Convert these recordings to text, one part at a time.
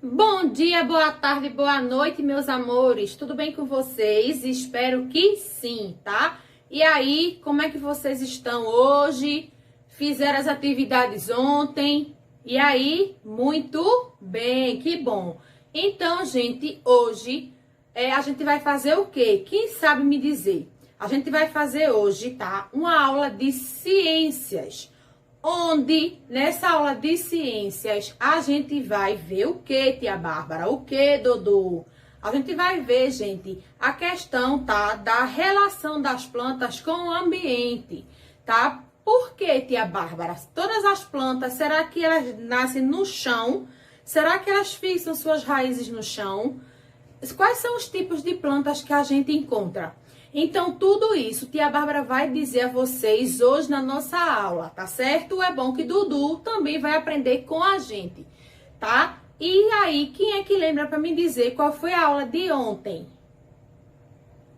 Bom dia, boa tarde, boa noite, meus amores. Tudo bem com vocês? Espero que sim, tá? E aí, como é que vocês estão hoje? Fizeram as atividades ontem? E aí, muito bem, que bom. Então, gente, hoje a gente vai fazer o quê? Quem sabe me dizer? A gente vai fazer hoje, tá? Uma aula de ciências. Onde, nessa aula de ciências, a gente vai ver o que, tia Bárbara? O que, Dodô? A gente vai ver, gente, a questão, tá? Da relação das plantas com o ambiente, tá? Por que, tia Bárbara? Todas as plantas, será que elas nascem no chão? Será que elas fixam suas raízes no chão? Quais são os tipos de plantas que a gente encontra? Então, tudo isso, tia Bárbara vai dizer a vocês hoje na nossa aula, tá certo? É bom que Dudu também vai aprender com a gente, tá? E aí, quem é que lembra para me dizer qual foi a aula de ontem?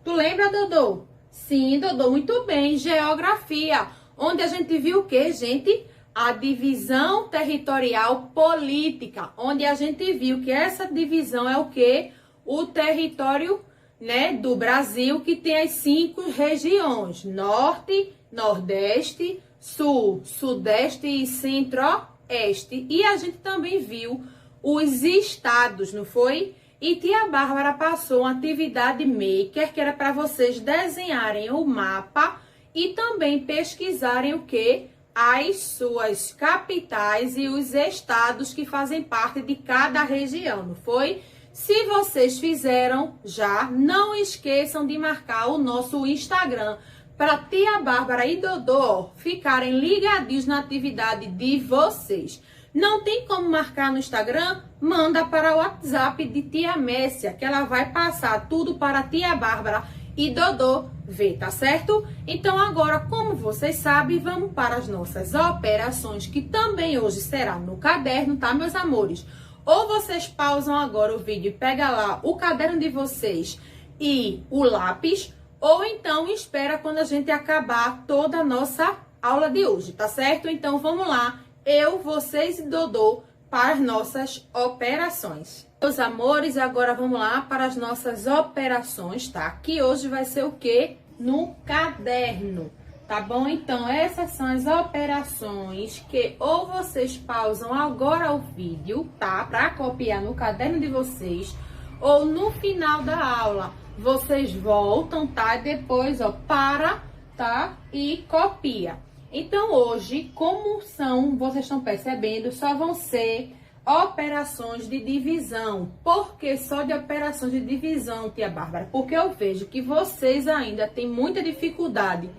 Tu lembra, Dodô? Sim, Dodô, muito bem. Geografia, onde a gente viu o quê, gente? A divisão territorial política, onde a gente viu que essa divisão é o quê? O território, né, do Brasil, que tem as 5 regiões: Norte, Nordeste, Sul, Sudeste e Centro-Oeste. E a gente também viu os estados, não foi? E tia Bárbara passou uma atividade maker, que era para vocês desenharem o mapa e também pesquisarem o que? As suas capitais e os estados que fazem parte de cada região, não foi? Se vocês fizeram já, não esqueçam de marcar o nosso Instagram para tia Bárbara e Dodô ficarem ligadinhos na atividade de vocês. Não tem como marcar no Instagram? Manda para o WhatsApp de tia Messia, que ela vai passar tudo para tia Bárbara e Dodô ver, tá certo? Então agora, como vocês sabem, vamos para as nossas operações, que também hoje será no caderno, tá, meus amores? Ou vocês pausam agora o vídeo e pegam lá o caderno de vocês e o lápis, ou então espera quando a gente acabar toda a nossa aula de hoje, tá certo? Então vamos lá, eu, vocês e Dodô para as nossas operações. Meus amores, agora vamos lá para as nossas operações, tá? Que hoje vai ser o quê? No caderno. Tá bom? Então, essas são as operações que ou vocês pausam agora o vídeo, tá? Para copiar no caderno de vocês, ou no final da aula vocês voltam, tá? E depois, ó, para, tá? E copia. Então, hoje, como são, vocês estão percebendo, só vão ser operações de divisão. Por que só de operações de divisão, tia Bárbara? Porque eu vejo que vocês ainda têm muita dificuldade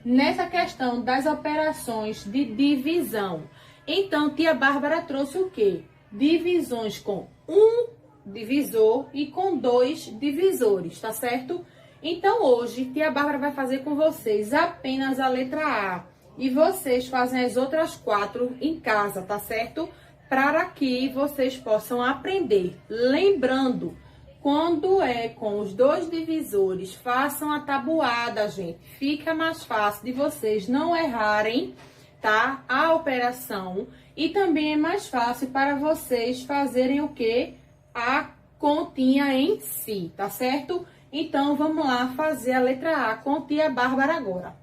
nessa questão das operações de divisão. Então, tia Bárbara trouxe o quê? Divisões com um divisor e com 2 divisores, tá certo? Então, hoje, tia Bárbara vai fazer com vocês apenas a letra A. E vocês fazem as outras 4 em casa, tá certo? Para que vocês possam aprender. Lembrando, quando é com os 2 divisores, façam a tabuada, gente. Fica mais fácil de vocês não errarem, tá? A operação. E também é mais fácil para vocês fazerem o quê? A continha em si, tá certo? Então, vamos lá fazer a letra A com tia Bárbara agora.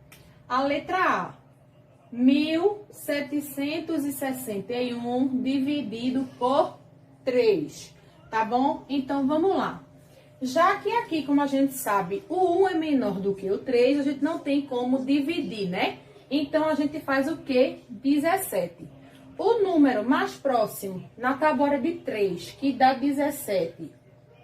A letra A. 1761 dividido por 3. Tá bom? Então, vamos lá. Já que aqui, como a gente sabe, o 1 é menor do que o 3, a gente não tem como dividir, né? Então, a gente faz o quê? 17. O número mais próximo na tábua de 3, que dá 17,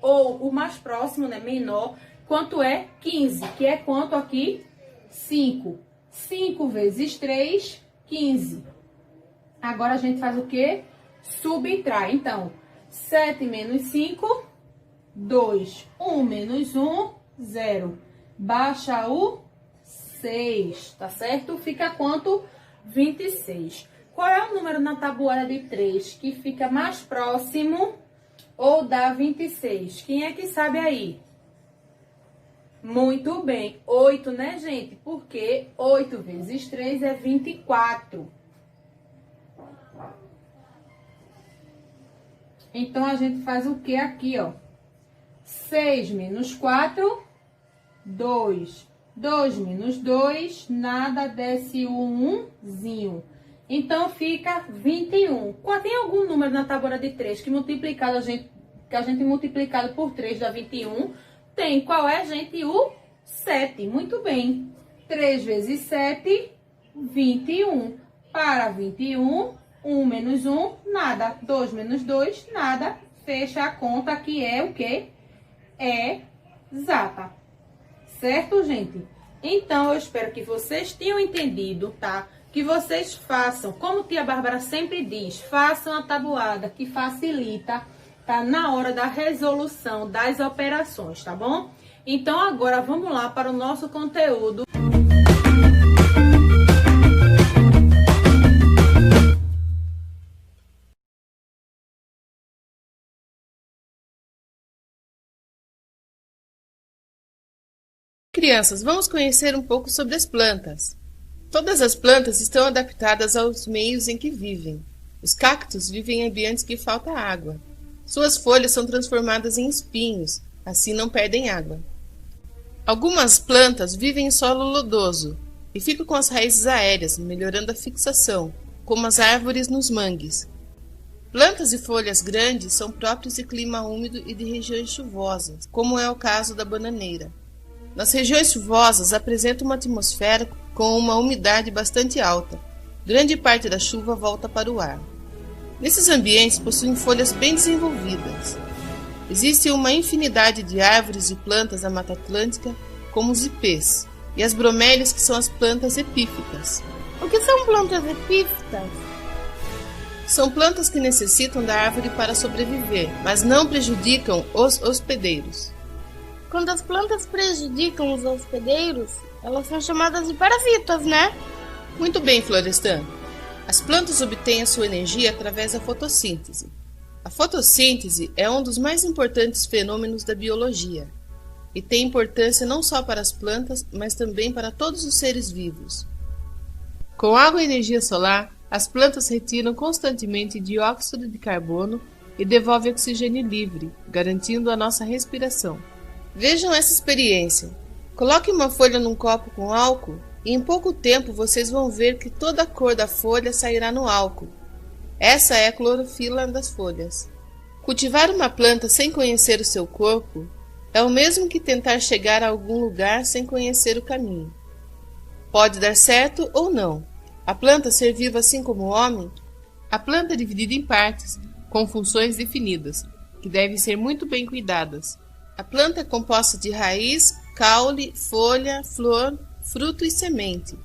ou o mais próximo, né, menor, quanto é? 15, que é quanto aqui? 5. 5 vezes 3, 15. Agora, a gente faz o quê? Subtrai. Então, 7 menos 5, 2. 1 menos 1, 0. Baixa o 6, tá certo? Fica quanto? 26. Qual é o número na tabuada de 3 que fica mais próximo ou dá 26? Quem é que sabe aí? Muito bem. 8, né, gente? Porque 8 vezes 3 é 24. Então, a gente faz o que aqui, ó? 6 menos 4, 2. 2 menos 2, nada, desce um umzinho. Então, fica 21. Tem algum número na tábua de 3 que multiplicado que a gente multiplicado por 3 dá 21? Tem. Qual é, gente? O 7. Muito bem. 3 vezes 7, 21. Para 21, 1 menos 1, nada. 2 menos 2, nada. Fecha a conta, que é o quê? É exata. Certo, gente? Então, eu espero que vocês tenham entendido, tá? Que vocês façam, como tia Bárbara sempre diz, façam a tabuada que facilita, tá? Na hora da resolução das operações, tá bom? Então, agora vamos lá para o nosso conteúdo. Crianças, vamos conhecer um pouco sobre as plantas. Todas as plantas estão adaptadas aos meios em que vivem. Os cactos vivem em ambientes que falta água. Suas folhas são transformadas em espinhos, assim não perdem água. Algumas plantas vivem em solo lodoso e ficam com as raízes aéreas, melhorando a fixação, como as árvores nos mangues. Plantas de folhas grandes são próprias de clima úmido e de regiões chuvosas, como é o caso da bananeira. Nas regiões chuvosas apresenta uma atmosfera com uma umidade bastante alta. Grande parte da chuva volta para o ar. Nesses ambientes possuem folhas bem desenvolvidas. Existe uma infinidade de árvores e plantas da Mata Atlântica, como os ipês, e as bromélias, que são as plantas epífitas. O que são plantas epífitas? São plantas que necessitam da árvore para sobreviver, mas não prejudicam os hospedeiros. Quando as plantas prejudicam os hospedeiros, elas são chamadas de parasitas, né? Muito bem, Florestan. As plantas obtêm a sua energia através da fotossíntese. A fotossíntese é um dos mais importantes fenômenos da biologia e tem importância não só para as plantas, mas também para todos os seres vivos. Com água e energia solar, as plantas retiram constantemente dióxido de carbono e devolvem oxigênio livre, garantindo a nossa respiração. Vejam essa experiência. Coloque uma folha num copo com álcool e em pouco tempo vocês vão ver que toda a cor da folha sairá no álcool. Essa é a clorofila das folhas. Cultivar uma planta sem conhecer o seu corpo é o mesmo que tentar chegar a algum lugar sem conhecer o caminho. Pode dar certo ou não. A planta ser viva assim como o homem, a planta é dividida em partes, com funções definidas, que devem ser muito bem cuidadas. A planta é composta de raiz, caule, folha, flor, fruto e semente.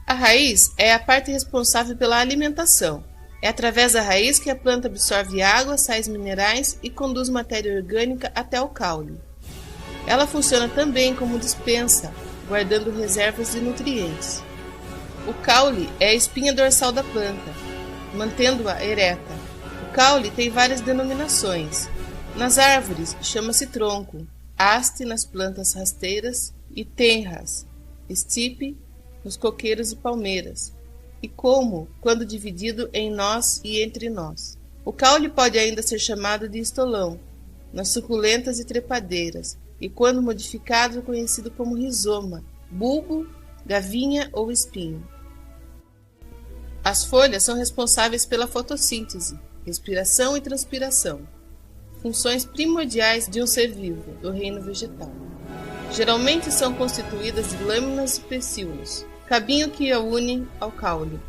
A raiz é a parte responsável pela alimentação. É através da raiz que a planta absorve água, sais minerais e conduz matéria orgânica até o caule. Ela funciona também como despensa, guardando reservas de nutrientes. O caule é a espinha dorsal da planta, mantendo-a ereta. O caule tem várias denominações. Nas árvores chama-se tronco, haste nas plantas rasteiras e tenras, estipe nos coqueiros e palmeiras, e como quando dividido em nós e entre nós. O caule pode ainda ser chamado de estolão, nas suculentas e trepadeiras, e quando modificado conhecido como rizoma, bulbo, gavinha ou espinho. As folhas são responsáveis pela fotossíntese, respiração e transpiração, funções primordiais de um ser vivo do reino vegetal. Geralmente são constituídas de lâminas e pecíolos, cabinho que a unem ao caule.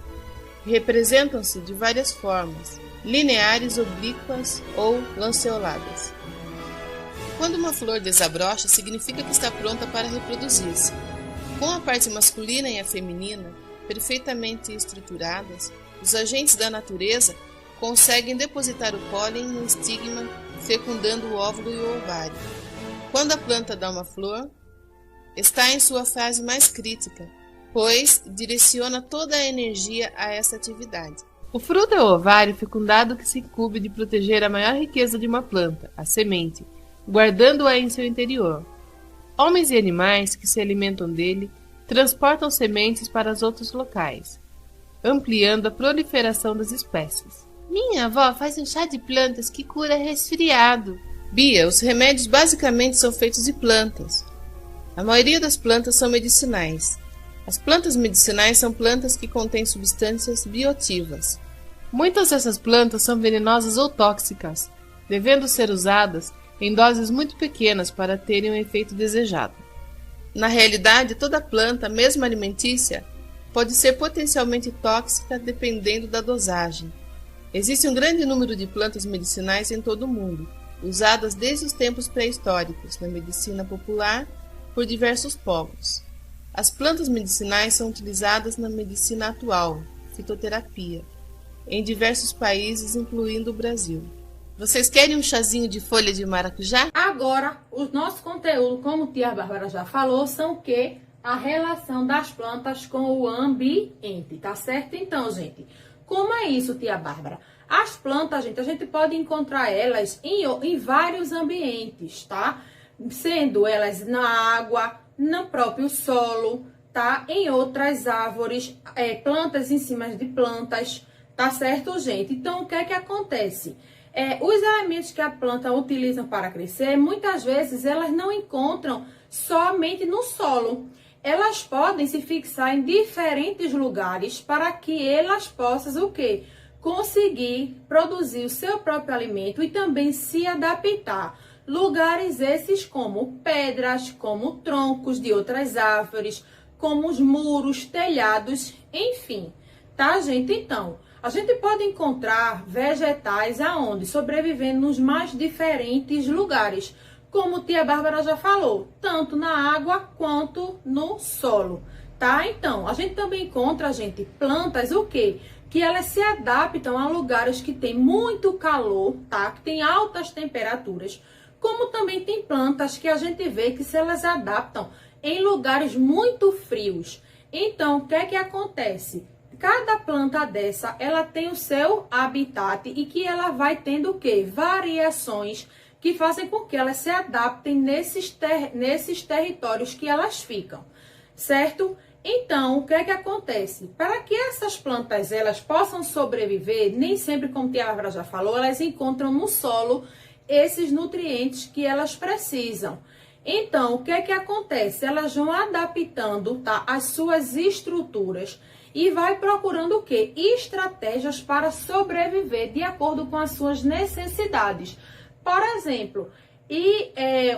Representam-se de várias formas, lineares, oblíquas ou lanceoladas. Quando uma flor desabrocha, significa que está pronta para reproduzir-se. Com a parte masculina e a feminina perfeitamente estruturadas, os agentes da natureza conseguem depositar o pólen no estigma, fecundando o óvulo e o ovário. Quando a planta dá uma flor, está em sua fase mais crítica, pois direciona toda a energia a essa atividade. O fruto é o ovário fecundado que se incumbe de proteger a maior riqueza de uma planta, a semente, guardando-a em seu interior. Homens e animais que se alimentam dele transportam sementes para os outros locais, ampliando a proliferação das espécies. Minha avó faz um chá de plantas que cura resfriado. Bia, os remédios basicamente são feitos de plantas. A maioria das plantas são medicinais. As plantas medicinais são plantas que contêm substâncias bioativas. Muitas dessas plantas são venenosas ou tóxicas, devendo ser usadas em doses muito pequenas para terem o efeito desejado. Na realidade, toda planta, mesmo alimentícia, pode ser potencialmente tóxica dependendo da dosagem. Existe um grande número de plantas medicinais em todo o mundo, usadas desde os tempos pré-históricos na medicina popular por diversos povos. As plantas medicinais são utilizadas na medicina atual, fitoterapia, em diversos países, incluindo o Brasil. Vocês querem um chazinho de folha de maracujá? Agora, o nosso conteúdo, como a tia Bárbara já falou, são o quê? A relação das plantas com o ambiente, tá certo? Então, gente, como é isso, tia Bárbara? As plantas, gente, a gente pode encontrar elas em vários ambientes, tá? Sendo elas na água, no próprio solo, tá? Em outras árvores, plantas em cima de plantas, tá certo, gente? Então, o que é que acontece? Os elementos que a planta utiliza para crescer, muitas vezes elas não encontram somente no solo. Elas podem se fixar em diferentes lugares para que elas possam o quê? Conseguir produzir o seu próprio alimento e também se adaptar. Lugares esses como pedras, como troncos de outras árvores, como os muros, telhados, enfim. Tá, gente? Então, a gente pode encontrar vegetais aonde? Sobrevivendo nos mais diferentes lugares. Como tia Bárbara já falou, tanto na água quanto no solo, tá? Então, a gente também encontra, gente, plantas o quê? Que elas se adaptam a lugares que tem muito calor, tá? Que tem altas temperaturas, como também tem plantas que a gente vê que se elas adaptam em lugares muito frios. Então, o que é que acontece? Cada planta dessa, ela tem o seu habitat e que ela vai tendo o quê? Variações que fazem com que elas se adaptem nesses territórios que elas ficam, certo? Então, o que é que acontece? Para que essas plantas elas possam sobreviver, nem sempre, como a tia Bárbara já falou, elas encontram no solo esses nutrientes que elas precisam. Então, o que é que acontece? Elas vão adaptando, tá, as suas estruturas e vai procurando o quê? Estratégias para sobreviver de acordo com as suas necessidades. Por exemplo,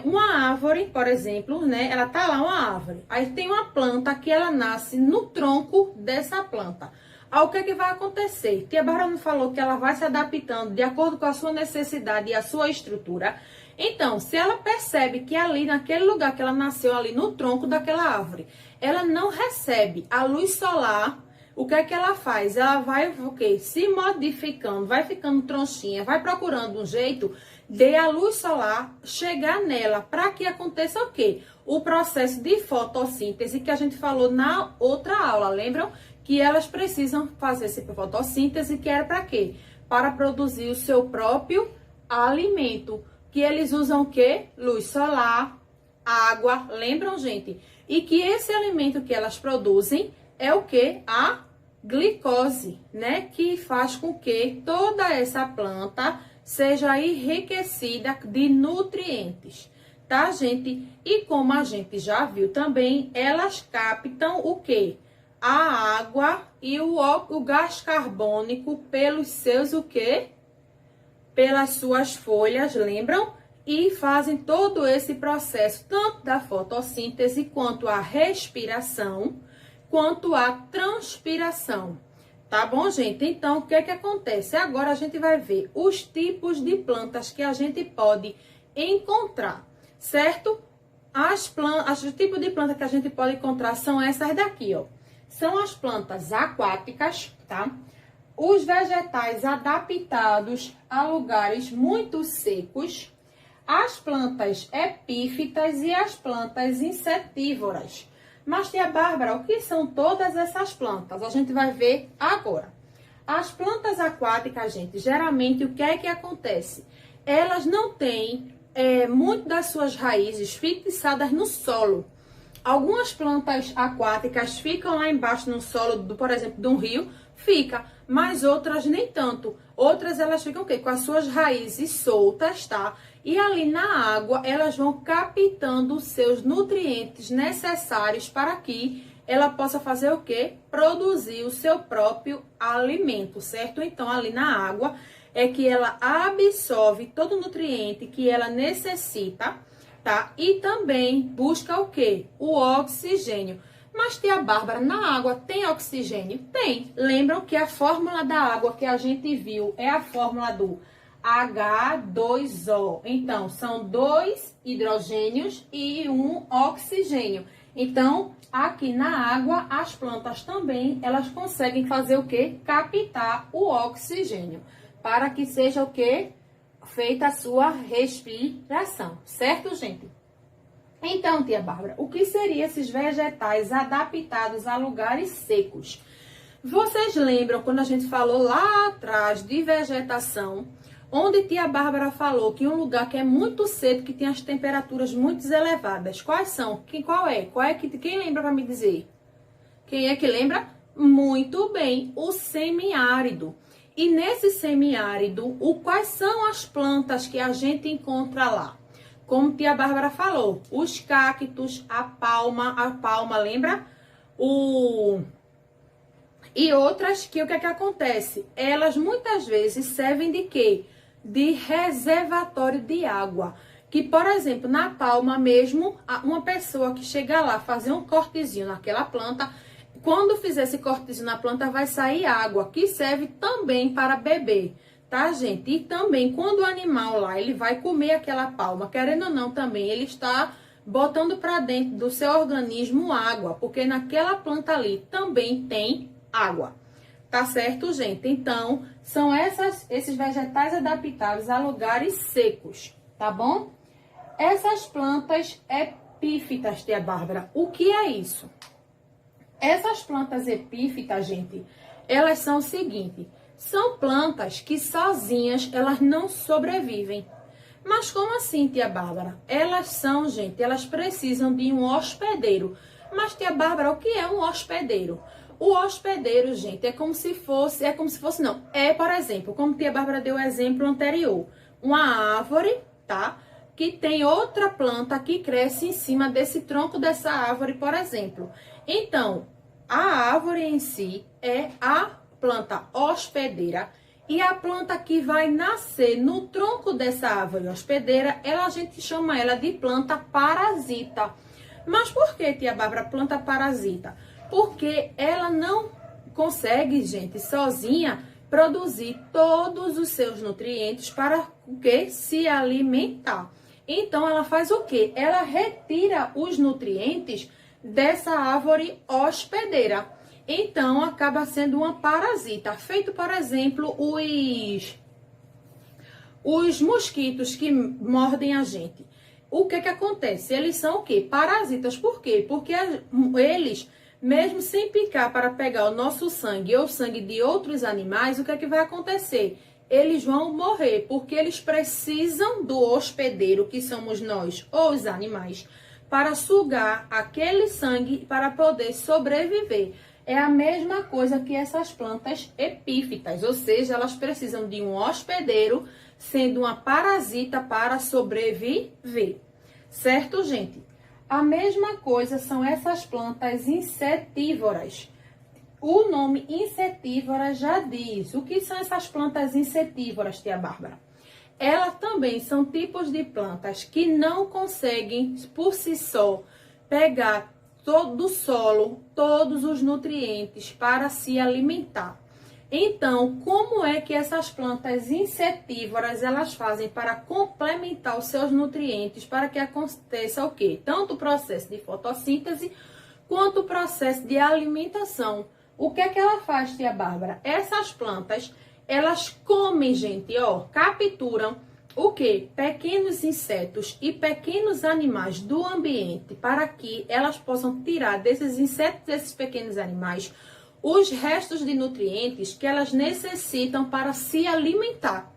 uma árvore, por exemplo, né? Ela tá lá uma árvore. Aí tem uma planta que ela nasce no tronco dessa planta. Aí o que é que vai acontecer? Tia Bárbara não falou que ela vai se adaptando de acordo com a sua necessidade e a sua estrutura. Então, se ela percebe que ali naquele lugar que ela nasceu, ali no tronco daquela árvore, ela não recebe a luz solar, o que é que ela faz? Ela vai o quê? Se modificando, vai ficando tronchinha, vai procurando um jeito de a luz solar chegar nela, para que aconteça o quê? O processo de fotossíntese que a gente falou na outra aula, lembram? Que elas precisam fazer essa fotossíntese, que era para quê? Para produzir o seu próprio alimento, que eles usam o quê? Luz solar, água, lembram, gente? E que esse alimento que elas produzem é o quê? A glicose, né? Que faz com que toda essa planta seja enriquecida de nutrientes, tá, gente? E como a gente já viu também, elas captam o quê? A água e o gás carbônico pelos seus o quê? Pelas suas folhas, lembram? E fazem todo esse processo, tanto da fotossíntese, quanto a respiração, quanto a transpiração. Tá bom, gente? Então, o que é que acontece? Agora a gente vai ver os tipos de plantas que a gente pode encontrar, certo? Os tipos de planta que a gente pode encontrar são essas daqui, ó. São as plantas aquáticas, tá? Os vegetais adaptados a lugares muito secos, as plantas epífitas e as plantas insetívoras. Mas, tia Bárbara, o que são todas essas plantas? A gente vai ver agora. As plantas aquáticas, gente, geralmente o que é que acontece? Elas não têm muito das suas raízes fixadas no solo. Algumas plantas aquáticas ficam lá embaixo no solo, por exemplo, de um rio, Fica, mas outras nem tanto. Outras elas ficam o quê? Com as suas raízes soltas, tá? E ali na água elas vão captando os seus nutrientes necessários para que ela possa fazer o quê? Produzir o seu próprio alimento, certo? Então ali na água é que ela absorve todo o nutriente que ela necessita, tá? E também busca o quê? O oxigênio. Mas, tia Bárbara, na água tem oxigênio? Tem. Lembram que a fórmula da água que a gente viu é a fórmula do H2O. Então, são 2 hidrogênios e 1 oxigênio. Então, aqui na água, as plantas também, elas conseguem fazer o quê? Captar o oxigênio. Para que seja o quê? Feita a sua respiração. Certo, gente? Então, tia Bárbara, o que seriam esses vegetais adaptados a lugares secos? Vocês lembram quando a gente falou lá atrás de vegetação, onde tia Bárbara falou que um lugar que é muito seco, que tem as temperaturas muito elevadas, quais são? Qual é? Quem lembra para me dizer? Quem é que lembra? Muito bem, o semiárido. E nesse semiárido, quais são as plantas que a gente encontra lá? Como tia Bárbara falou, os cactos, a palma, lembra? E outras que o que é que acontece? Elas muitas vezes servem de quê? De reservatório de água. Que, por exemplo, na palma mesmo, uma pessoa que chega lá fazer um cortezinho naquela planta, quando fizer esse cortezinho na planta, vai sair água, que serve também para beber. Tá, gente? E também, quando o animal lá, ele vai comer aquela palma, querendo ou não também, ele está botando para dentro do seu organismo água, porque naquela planta ali também tem água. Tá certo, gente? Então, são esses vegetais adaptados a lugares secos, tá bom? Essas plantas epífitas, tia Bárbara, o que é isso? Essas plantas epífitas, gente, elas são o seguinte... São plantas que sozinhas elas não sobrevivem. Mas como assim, tia Bárbara? Elas são, gente, elas precisam de um hospedeiro. Mas, tia Bárbara, o que é um hospedeiro? O hospedeiro, gente, é como se fosse, não. É, por exemplo, como tia Bárbara deu o exemplo anterior, uma árvore, tá? Que tem outra planta que cresce em cima desse tronco dessa árvore, por exemplo. Então, a árvore em si é a planta hospedeira e a planta que vai nascer no tronco dessa árvore hospedeira, a gente chama ela de planta parasita. Mas por que, tia Bárbara, planta parasita? Porque ela não consegue, gente, sozinha produzir todos os seus nutrientes para o que? Se alimentar. Então, ela faz o quê? Ela retira os nutrientes dessa árvore hospedeira. Então, acaba sendo uma parasita. Feito, por exemplo, os mosquitos que mordem a gente. O que acontece? Eles são o quê? Parasitas. Por quê? Porque eles, mesmo sem picar para pegar o nosso sangue ou o sangue de outros animais, o que vai acontecer? Eles vão morrer, porque eles precisam do hospedeiro, que somos nós ou os animais, para sugar aquele sangue para poder sobreviver. É a mesma coisa que essas plantas epífitas, ou seja, elas precisam de um hospedeiro, sendo uma parasita para sobreviver. Certo, gente? A mesma coisa são essas plantas insetívoras. O nome insetívora já diz. O que são essas plantas insetívoras, tia Bárbara? Elas também são tipos de plantas que não conseguem, por si só, pegar do solo todos os nutrientes para se alimentar. Então, como é que essas plantas insetívoras elas fazem para complementar os seus nutrientes para que aconteça o quê? Tanto o processo de fotossíntese quanto o processo de alimentação. O que é que ela faz, tia Bárbara? Essas plantas, elas comem, gente, ó, capturam o que? Pequenos insetos e pequenos animais do ambiente para que elas possam tirar desses insetos, desses pequenos animais, os restos de nutrientes que elas necessitam para se alimentar.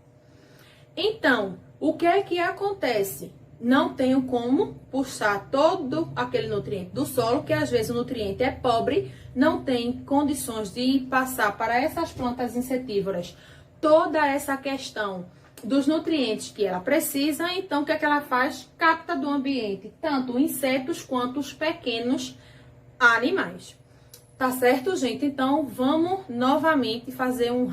Então, o que é que acontece? não tenho como puxar todo aquele nutriente do solo, que às vezes o nutriente é pobre, não tem condições de passar para essas plantas insetívoras toda essa questão dos nutrientes que ela precisa. Então, o que é que ela faz? Capta do ambiente tanto insetos quanto os pequenos animais. Tá certo, gente? Então, vamos novamente fazer um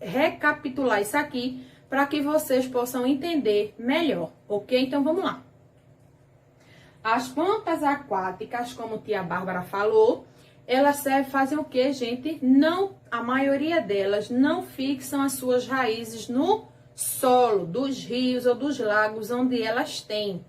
recapitular isso aqui para que vocês possam entender melhor, ok? Então, vamos lá. As plantas aquáticas, como tia Bárbara falou, elas fazem o que, gente? A maioria delas não fixam as suas raízes no solo dos rios ou dos lagos onde elas têm.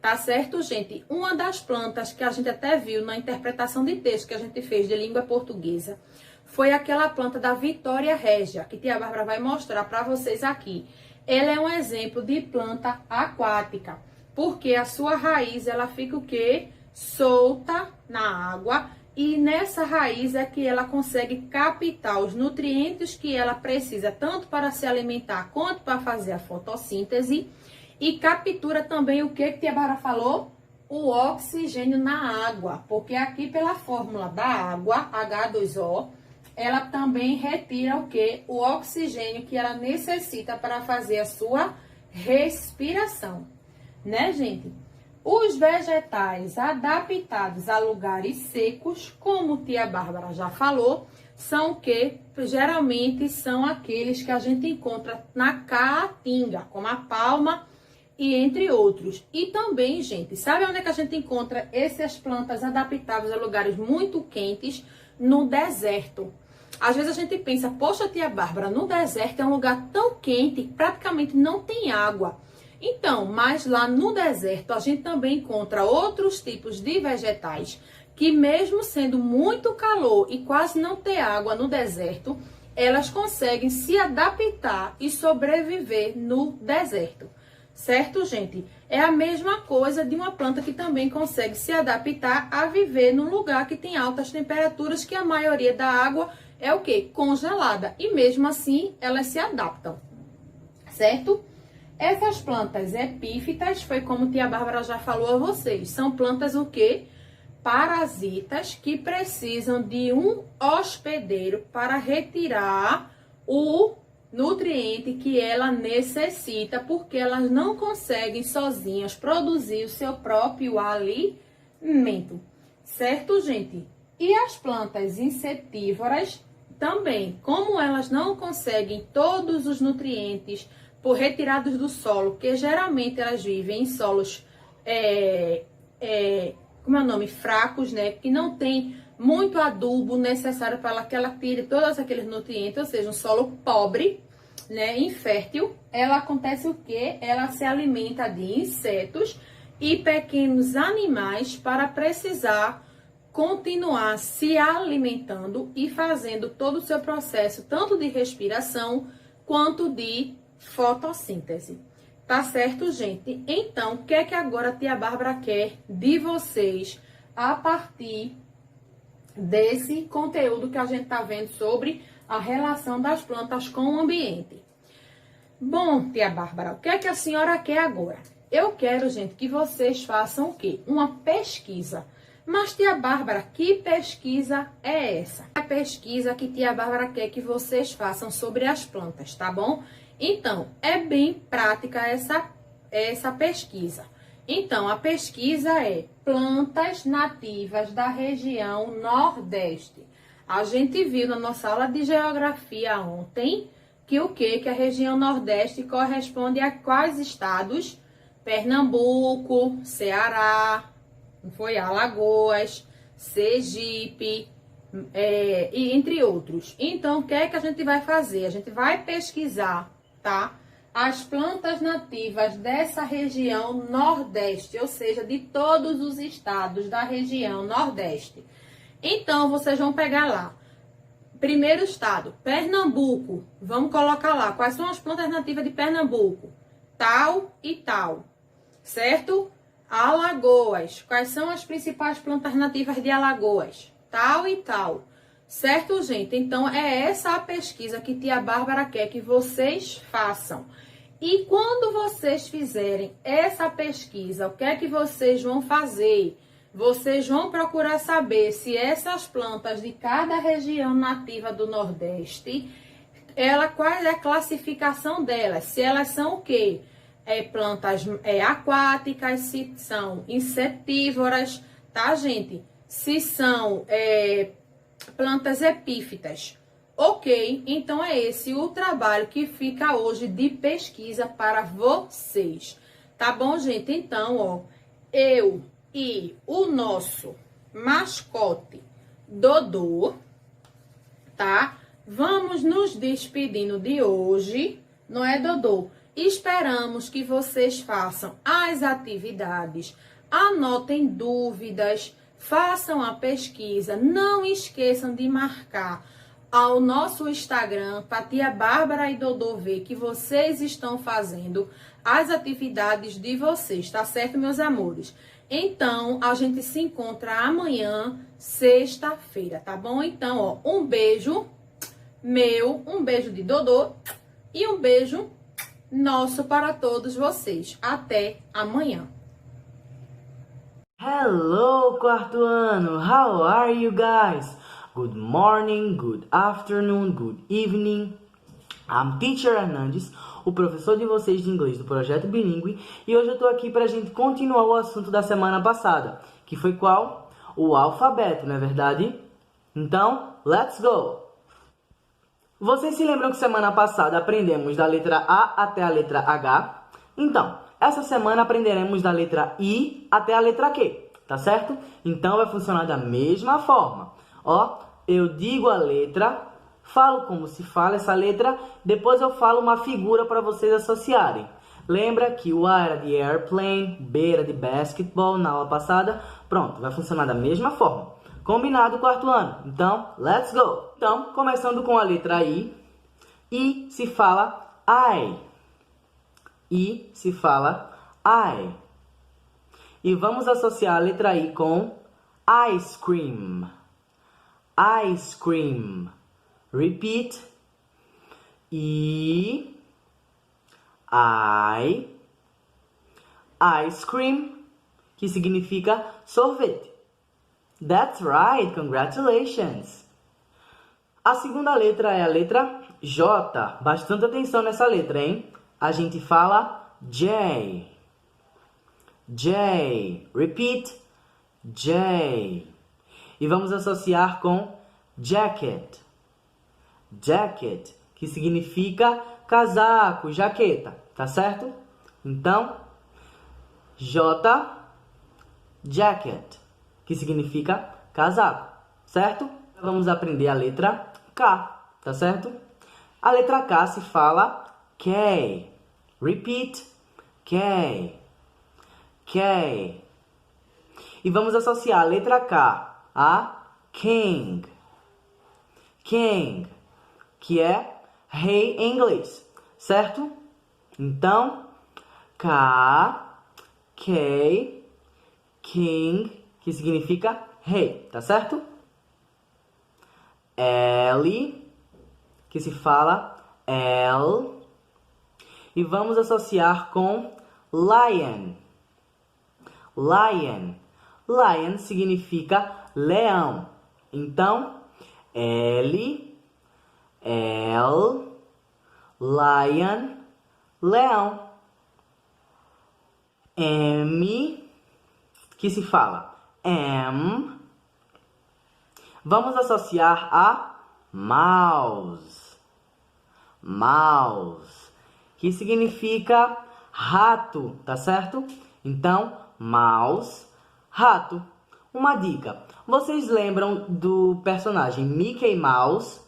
Tá certo, gente? Uma das plantas que a gente até viu na interpretação de texto que a gente fez de língua portuguesa foi aquela planta da Vitória Régia, que tia Bárbara vai mostrar para vocês aqui. Ela é um exemplo de planta aquática, porque a sua raiz, ela fica o quê? Solta na água, e nessa raiz é que ela consegue captar os nutrientes que ela precisa, tanto para se alimentar quanto para fazer a fotossíntese, e captura também o que tia Bárbara falou? O oxigênio na água, porque aqui pela fórmula da água, H2O, ela também retira o que? O oxigênio que ela necessita para fazer a sua respiração, né, gente? Os vegetais adaptados a lugares secos, como tia Bárbara já falou, são o que? Geralmente são aqueles que a gente encontra na caatinga, como a palma e entre outros. E também, gente, sabe onde é que a gente encontra essas plantas adaptáveis a lugares muito quentes? No deserto. Às vezes a gente pensa, poxa, tia Bárbara, no deserto é um lugar tão quente que praticamente não tem água. Então, mas lá no deserto a gente também encontra outros tipos de vegetais que, mesmo sendo muito calor e quase não ter água no deserto, elas conseguem se adaptar e sobreviver no deserto. Certo, gente? É a mesma coisa de uma planta que também consegue se adaptar a viver num lugar que tem altas temperaturas, que a maioria da água é o quê? Congelada. E mesmo assim, elas se adaptam. Certo? Essas plantas epífitas, foi como tia Bárbara já falou a vocês, são plantas o quê? Parasitas que precisam de um hospedeiro para retirar o nutriente que ela necessita, porque elas não conseguem sozinhas produzir o seu próprio alimento. Certo, gente? E as plantas insetívoras também, como elas não conseguem todos os nutrientes por retirados do solo, que geralmente elas vivem em solos, como é o nome? Fracos, né? Que não tem muito adubo necessário para que ela tire todos aqueles nutrientes, ou seja, um solo pobre, né? Infértil. Ela acontece o quê? Ela se alimenta de insetos e pequenos animais para precisar continuar se alimentando e fazendo todo o seu processo, tanto de respiração quanto de fotossíntese. Tá certo, gente? Então, o que é que agora a tia Bárbara quer de vocês a partir desse conteúdo que a gente tá vendo sobre a relação das plantas com o ambiente? Bom, tia Bárbara, o que é que a senhora quer agora? Eu quero, gente, que vocês façam o quê? Uma pesquisa. Mas, tia Bárbara, que pesquisa é essa? A pesquisa que tia Bárbara quer que vocês façam sobre as plantas, tá bom? Então, é bem prática essa pesquisa. Então, a pesquisa é plantas nativas da região Nordeste. A gente viu na nossa aula de geografia ontem que o quê? Que a região Nordeste corresponde a quais estados? Pernambuco, Ceará, foi Alagoas, Sergipe, e entre outros. Então, o que é que a gente vai fazer? A gente vai pesquisar, tá? As plantas nativas dessa região Nordeste, ou seja, de todos os estados da região Nordeste. Então, vocês vão pegar lá. Primeiro estado, Pernambuco. Vamos colocar lá. Quais são as plantas nativas de Pernambuco? Tal e tal. Certo? Alagoas. Quais são as principais plantas nativas de Alagoas? Tal e tal. Certo, gente? Então, é essa a pesquisa que tia Bárbara quer que vocês façam. E quando vocês fizerem essa pesquisa, o que é que vocês vão fazer? Vocês vão procurar saber se essas plantas de cada região nativa do Nordeste, qual é a classificação delas? Se elas são o quê? Plantas aquáticas, se são insetívoras, tá, gente? Se são plantas epífitas. Ok, então é esse o trabalho que fica hoje de pesquisa para vocês. Tá bom, gente? Então, ó, eu e o nosso mascote Dodô, tá? Vamos nos despedindo de hoje, não é, Dodô? Esperamos que vocês façam as atividades, anotem dúvidas, façam a pesquisa, não esqueçam de marcar ao nosso Instagram, para tia Bárbara e Dodô ver que vocês estão fazendo as atividades de vocês, tá certo, meus amores? Então, a gente se encontra amanhã, sexta-feira, tá bom? Então, ó, um beijo meu, um beijo de Dodô e um beijo nosso para todos vocês. Até amanhã. Hello, quarto ano! How are you guys? Good morning, good afternoon, good evening. I'm Teacher Hernandes, o professor de vocês de inglês do Projeto Bilíngue, e hoje eu tô aqui pra gente continuar o assunto da semana passada, que foi qual? O alfabeto, não é verdade? Então, let's go! Vocês se lembram que semana passada aprendemos da letra A até a letra H? Então, essa semana aprenderemos da letra I até a letra Q, tá certo? Então vai funcionar da mesma forma. Ó, eu digo a letra, falo como se fala essa letra, depois eu falo uma figura para vocês associarem. Lembra que o A era de airplane, B era de basketball na aula passada? Pronto, vai funcionar da mesma forma. Combinado, quarto ano? Então, let's go! Então, começando com a letra I se fala I. I se fala I. E vamos associar a letra I com ice cream. Ice cream. Repeat. I ice cream, que significa sorvete. That's right, congratulations. A segunda letra é a letra J. Bastante atenção nessa letra, hein? A gente fala J. J. Repeat. J. E vamos associar com jacket. Jacket, que significa casaco, jaqueta, tá certo? Então, J, jacket, que significa casaco, certo? Vamos aprender a letra K, tá certo? A letra K se fala K. Repeat. K. K. E vamos associar a letra K a king. King, que é rei em inglês, certo? Então, K, K, king, que significa rei, tá certo? L, que se fala L. E vamos associar com lion. Lion. Lion significa leão. Então, L, lion, leão. M, que se fala M. Vamos associar a mouse. Mouse, que significa rato, tá certo? Então, mouse, rato. Uma dica. Vocês lembram do personagem Mickey Mouse?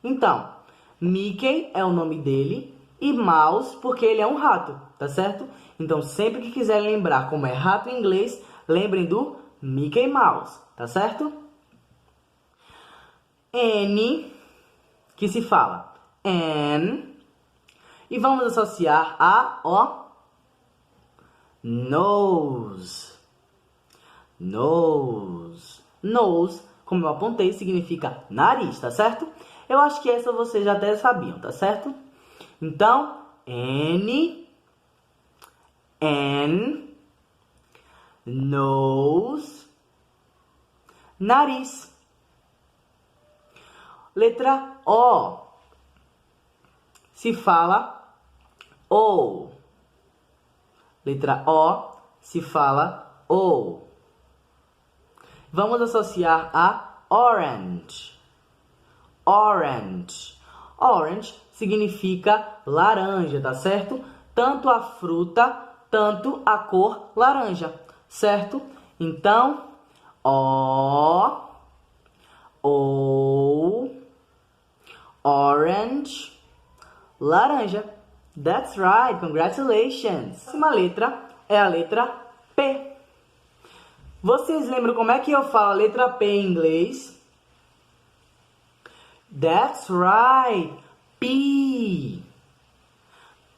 Então, Mickey é o nome dele e Mouse porque ele é um rato, tá certo? Então, sempre que quiserem lembrar como é rato em inglês, lembrem do Mickey Mouse, tá certo? N, que se fala N. E vamos associar a nose. Nose. Nose, como eu apontei, significa nariz, tá certo? Eu acho que essa vocês já até sabiam, tá certo? Então, N, nose, nariz. Letra O, se fala O. Letra O, se fala O. Vamos associar a orange. Orange. Orange significa laranja, tá certo? Tanto a fruta, tanto a cor laranja, certo? Então, O, orange, laranja. That's right, congratulations! A próxima letra é a letra P. Vocês lembram como é que eu falo a letra P em inglês? That's right, P.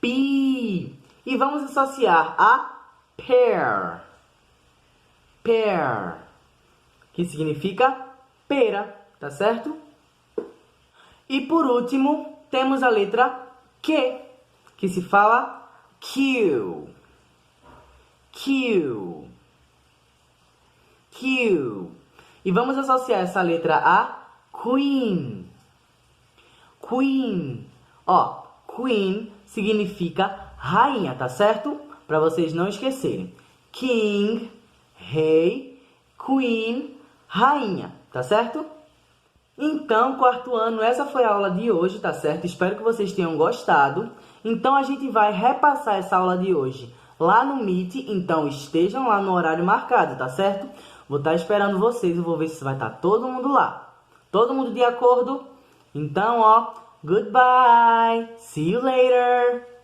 P. E vamos associar a pear. Pear, que significa pera, tá certo? E por último, temos a letra Q, que se fala Q. Q. Q. E vamos associar essa letra a Queen. Queen. Ó, Queen significa rainha, tá certo? Para vocês não esquecerem. King, rei, Queen, rainha, tá certo? Então, quarto ano, essa foi a aula de hoje, tá certo? Espero que vocês tenham gostado. Então, a gente vai repassar essa aula de hoje lá no Meet, então estejam lá no horário marcado, tá certo? Vou estar esperando vocês, eu vou ver se vai estar todo mundo lá. Todo mundo de acordo? Então, ó, goodbye! See you later!